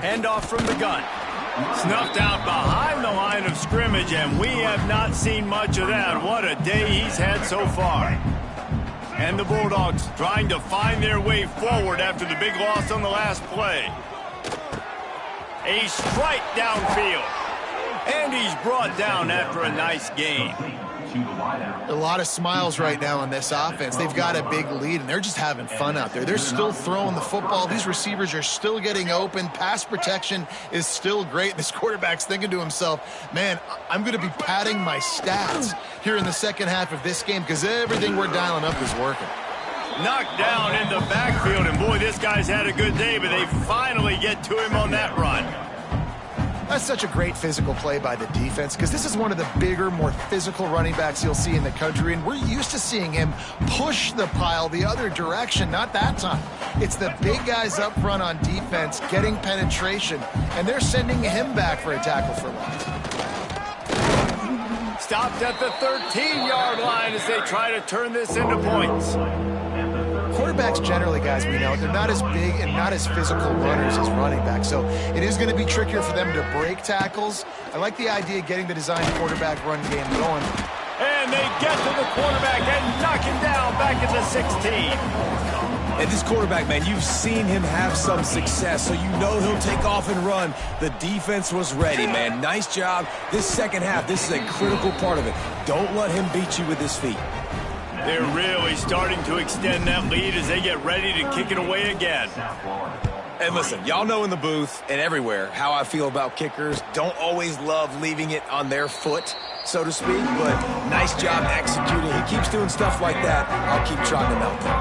Handoff from the gun. Snuffed out behind the line of scrimmage, and we have not seen much of that. What a day he's had so far. And the Bulldogs trying to find their way forward after the big loss on the last play. A strike downfield. And he's brought down after a nice gain. A lot of smiles right now on this offense. They've got a big lead, and they're just having fun out there. They're still throwing the football. These receivers are still getting open. Pass protection is still great. This quarterback's thinking to himself, man, I'm going to be padding my stats here in the second half of this game because everything we're dialing up is working. Knocked down in the backfield, and boy, this guy's had a good day, but they finally get to him on that run. That's such a great physical play by the defense because this is one of the bigger, more physical running backs you'll see in the country, and we're used to seeing him push the pile the other direction. Not that time. It's the big guys up front on defense getting penetration, and they're sending him back for a tackle for loss. Stopped at the 13-yard line as they try to turn this into points. Quarterbacks generally, guys, we know, they're not as big and not as physical runners as running backs, so it is going to be trickier for them to break tackles. I like the idea of getting the design quarterback run game going. And they get to the quarterback and knock him down back at the 16. And this quarterback, man, you've seen him have some success, so you know he'll take off and run. The defense was ready, man. Nice job. This second half, this is a critical part of it. Don't let him beat you with his feet. They're really starting to extend that lead as they get ready to kick it away again. And listen, y'all know in the booth and everywhere how I feel about kickers. Don't always love leaving it on their foot, so to speak, but nice job executing. He keeps doing stuff like that. I'll keep trotting him out there.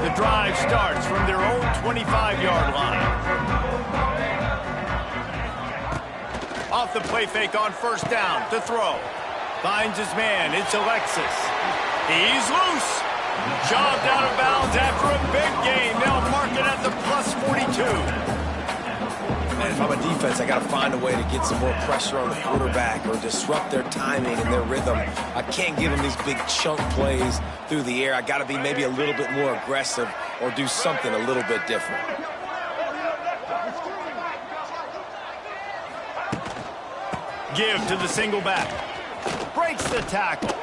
The drive starts from their own 25-yard line. Off the play fake on first down to throw. Finds his man. It's Alexis. He's loose. Shoved out of bounds after a big gain. They'll mark it at the plus 42. And if I'm a defense, I got to find a way to get some more pressure on the quarterback or disrupt their timing and their rhythm. I can't give them these big chunk plays through the air. I got to be maybe a little bit more aggressive or do something a little bit different. Give to the single back. Breaks the tackle.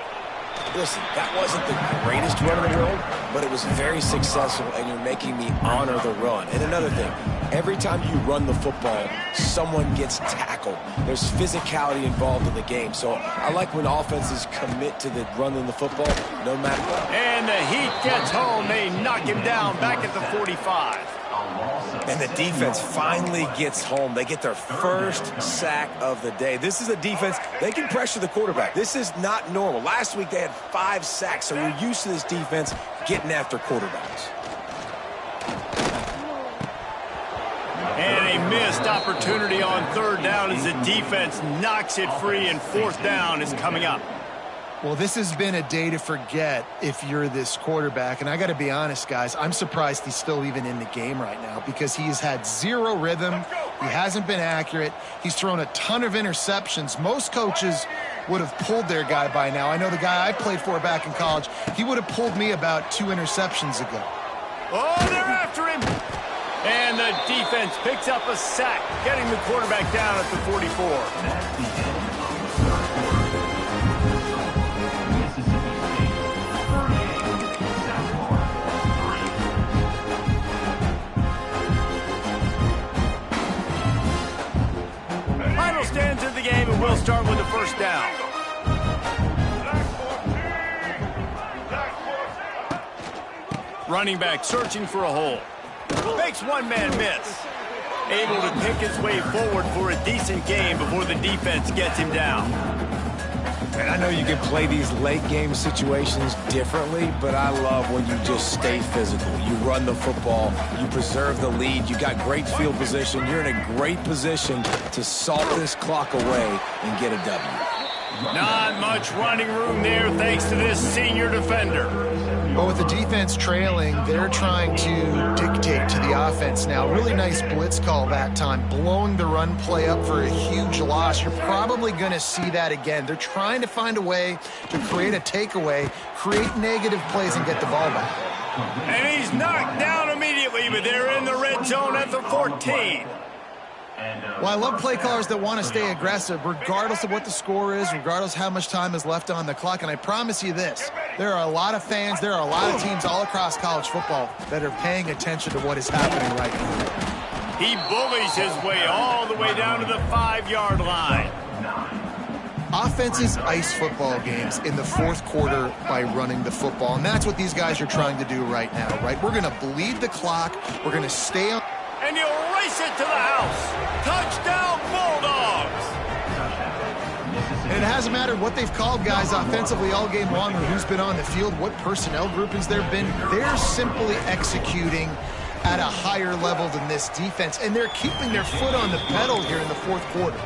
Listen, that wasn't the greatest run in the world, but it was very successful, and you're making me honor the run. And another thing, every time you run the football, someone gets tackled. There's physicality involved in the game. So I like when offenses commit to the running the football, no matter what. And the heat gets home. They knock him down back at the 45. And the defense finally gets home. They get their first sack of the day. This is a defense, they can pressure the quarterback. This is not normal. Last week they had 5 sacks, so you're used to this defense getting after quarterbacks. And a missed opportunity on third down as the defense knocks it free, and fourth down is coming up. Well, this has been a day to forget if you're this quarterback. And I got to be honest, guys, I'm surprised he's still even in the game right now because he has had zero rhythm. He hasn't been accurate. He's thrown a ton of interceptions. Most coaches would have pulled their guy by now. I know the guy I played for back in college, he would have pulled me about 2 interceptions ago. Oh, they're after him. And the defense picks up a sack, getting the quarterback down at the 44. Stands in the game, and we'll start with the first down. Running back searching for a hole. Makes one man miss. Able to pick his way forward for a decent game before the defense gets him down. And I know you can play these late game situations differently, but I love when you just stay physical. You run the football, you preserve the lead, you got great field position, you're in a great position to salt this clock away and get a W. Not much running room there thanks to this senior defender. But with the defense trailing, they're trying to dictate to the offense now. Really nice blitz call that time, blowing the run play up for a huge loss. You're probably going to see that again. They're trying to find a way to create a takeaway, create negative plays, and get the ball back. And he's knocked down immediately, but they're in the red zone at the 14. Well, I love play callers that want to stay aggressive, regardless of what the score is, regardless how much time is left on the clock. And I promise you this, there are a lot of fans, there are a lot of teams all across college football that are paying attention to what is happening right now. He bullies his way all the way down to the 5-yard line. Offenses ice football games in the fourth quarter by running the football, and that's what these guys are trying to do right now, right? We're going to bleed the clock. We're going to stay on. And he'll race it to the house. Touchdown, Bulldogs. And it hasn't mattered what they've called guys offensively all game long or who's been on the field, what personnel groupings there have been. They're simply executing at a higher level than this defense, and they're keeping their foot on the pedal here in the fourth quarter.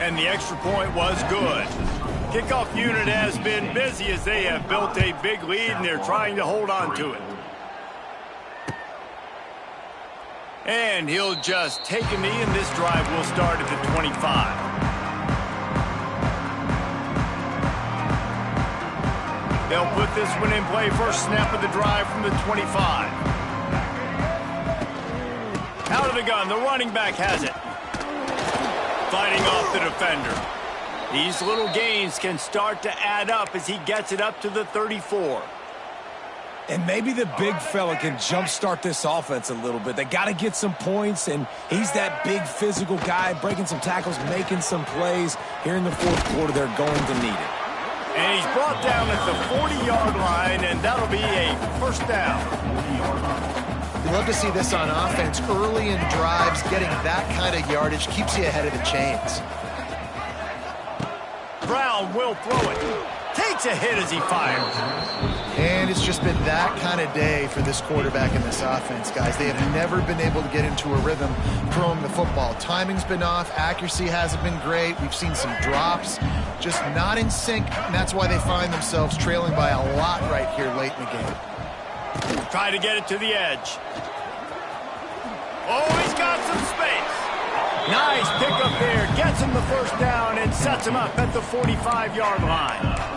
And the extra point was good. Kickoff unit has been busy as they have built a big lead, and they're trying to hold on to it. And he'll just take a knee, and this drive will start at the 25. They'll put this one in play. First snap of the drive from the 25. Out of the gun, the running back has it. Fighting off the defender. These little gains can start to add up as he gets it up to the 34. And maybe the big fella can jumpstart this offense a little bit. They got to get some points, and he's that big physical guy, breaking some tackles, making some plays. Here in the fourth quarter, they're going to need it. And he's brought down at the 40-yard line, and that'll be a first down. You love to see this on offense. Early in drives, getting that kind of yardage keeps you ahead of the chains. Brown will throw it. Takes a hit as he fires. And it's just been that kind of day for this quarterback in this offense, guys. They have never been able to get into a rhythm throwing the football. Timing's been off. Accuracy hasn't been great. We've seen some drops, just not in sync, and that's why they find themselves trailing by a lot right here late in the game. Try to get it to the edge. Oh, he's got some space. Nice pickup there. Gets him the first down and sets him up at the 45-yard line.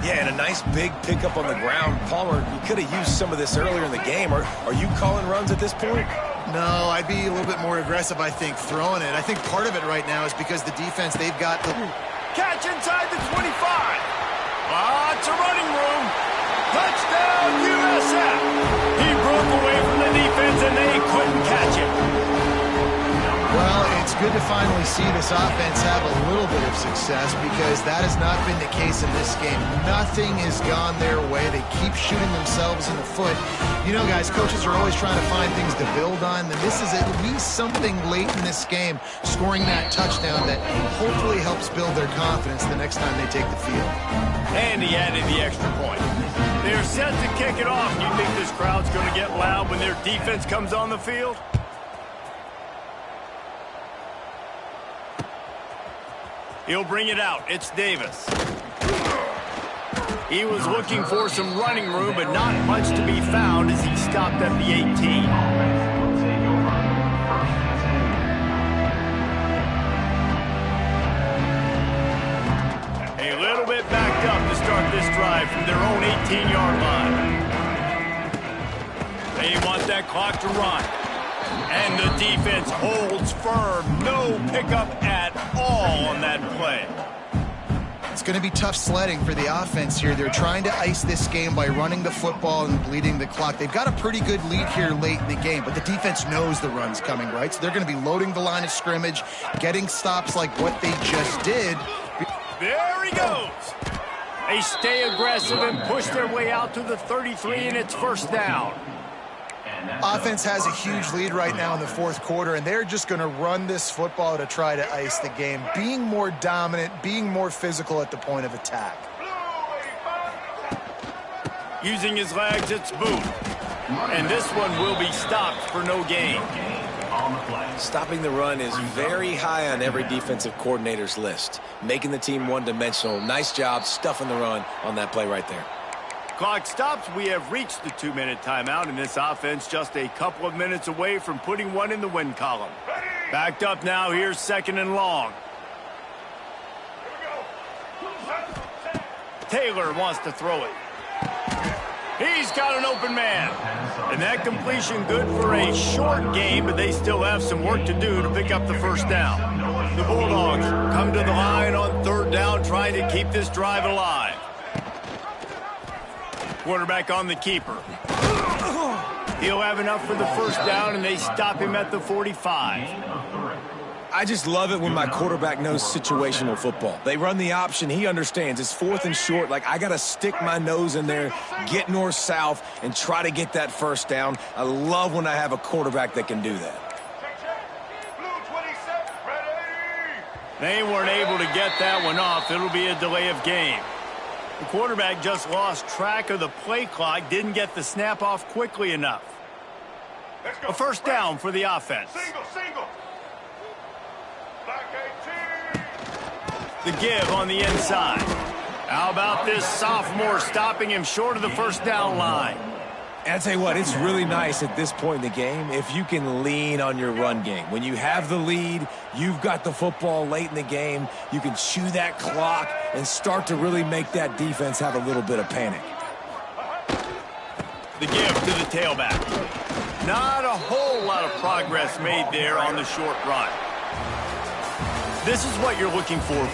Yeah, and a nice big pickup on the ground. Palmer, you could have used some of this earlier in the game. Are you calling runs at this point? No, I'd be a little bit more aggressive, I think, throwing it. I think part of it right now is because the defense, they've got the... Catch inside the 25. Lots of running room. Touchdown, USF. He broke away from the defense, and they couldn't catch him. Well, it's good to finally see this offense have a little bit of success because that has not been the case in this game. Nothing has gone their way. They keep shooting themselves in the foot. You know, guys, coaches are always trying to find things to build on, and this is at least something late in this game, scoring that touchdown that hopefully helps build their confidence the next time they take the field. And he added the extra point. They're set to kick it off. Do you think this crowd's going to get loud when their defense comes on the field? He'll bring it out. It's Davis. He was looking for some running room, but not much to be found as he stopped at the 18. A little bit backed up to start this drive from their own 18-yard line. They want that clock to run. And the defense holds firm. No pickup at all on that play. It's going to be tough sledding for the offense here. They're trying to ice this game by running the football and bleeding the clock. They've got a pretty good lead here late in the game, but the defense knows the run's coming, right? So they're going to be loading the line of scrimmage, getting stops like what they just did. There he goes. They stay aggressive and push their way out to the 33, and it's first down. Offense has a huge lead right now in the fourth quarter, and they're just going to run this football to try to ice the game, being more dominant, being more physical at the point of attack. Using his legs, it's Booth. And this one will be stopped for no gain. Stopping the run is very high on every defensive coordinator's list. Making the team one-dimensional. Nice job stuffing the run on that play right there. Clock stops. We have reached the 2-minute timeout, and this offense just a couple of minutes away from putting one in the win column. Backed up now. Here's second and long. Taylor wants to throw it. He's got an open man. And that completion good for a short game, but they still have some work to do to pick up the first down. The Bulldogs come to the line on third down, trying to keep this drive alive. Quarterback on the keeper. He'll have enough for the first down, and they stop him at the 45. I just love it when my quarterback knows situational football. They run the option. He understands. It's 4th and short. Like, I got to stick my nose in there, get north-south, and try to get that first down. I love when I have a quarterback that can do that. They weren't able to get that one off. It'll be a delay of game. The quarterback just lost track of the play clock, didn't get the snap off quickly enough. A first down for the offense. Single. The give on the inside. How about this sophomore stopping him short of the first down line? And I'll tell you what, it's really nice at this point in the game if you can lean on your run game. When you have the lead, you've got the football late in the game, you can chew that clock and start to really make that defense have a little bit of panic. The give to the tailback. Not a whole lot of progress made there on the short run. This is what you're looking for when